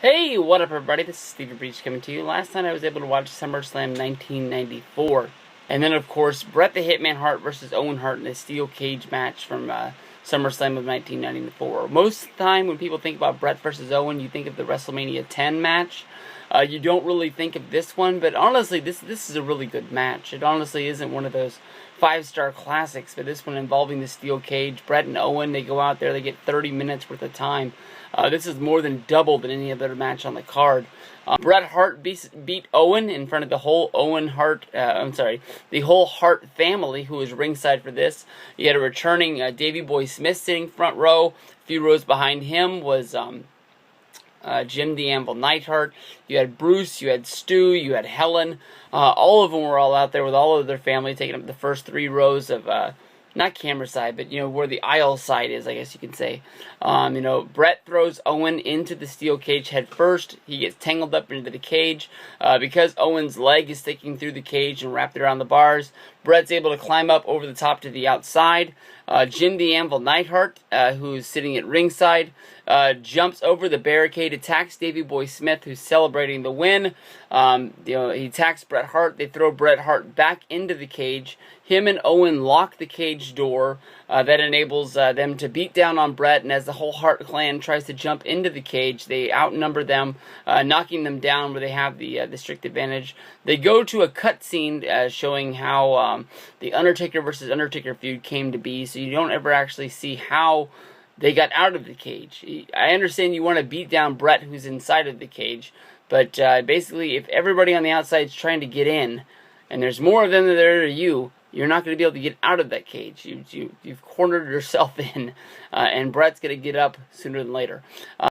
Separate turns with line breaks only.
Hey, what up everybody, this is Stevie Breach coming to you. Last night I was able to watch SummerSlam 1994. And then of course, Bret the Hitman Hart versus Owen Hart in a steel cage match from SummerSlam of 1994. Most of the time when people think about Bret versus Owen, you think of the WrestleMania 10 match. You don't really think of this one, but honestly, this is a really good match. It honestly isn't one of those 5-star classics, but this one involving the steel cage. Bret and Owen, they go out there, they get 30 minutes worth of time. This is more than double than any other match on the card. Bret Hart beat Owen in front of the whole the whole Hart family who was ringside for this. You had a returning Davey Boy Smith sitting front row. A few rows behind him was Jim the Anvil Neidhart. You had Bruce, you had Stu, you had Helen. All of them were all out there with all of their family, taking up the first 3 rows of, not camera side, but, where the aisle side is, I guess you can say. Bret throws Owen into the steel cage head first. He gets tangled up into the cage. Because Owen's leg is sticking through the cage and wrapped around the bars, Bret's able to climb up over the top to the outside. Jim the Anvil Neidhart, who's sitting at ringside, jumps over the barricade, attacks Davey Boy Smith, who's celebrating the win. He attacks Bret Hart. They throw Bret Hart back into the cage. Him and Owen lock the cage door. That enables them to beat down on Bret, and as the whole Hart clan tries to jump into the cage, they outnumber them, knocking them down where they have the strict advantage. They go to a cutscene showing how the Undertaker versus Undertaker feud came to be, so you don't ever actually see how they got out of the cage. I understand you want to beat down Bret, who's inside of the cage, but basically, if everybody on the outside is trying to get in, and there's more of them than there are you, you're not going to be able to get out of that cage. You've cornered yourself in, and Bret's going to get up sooner than later.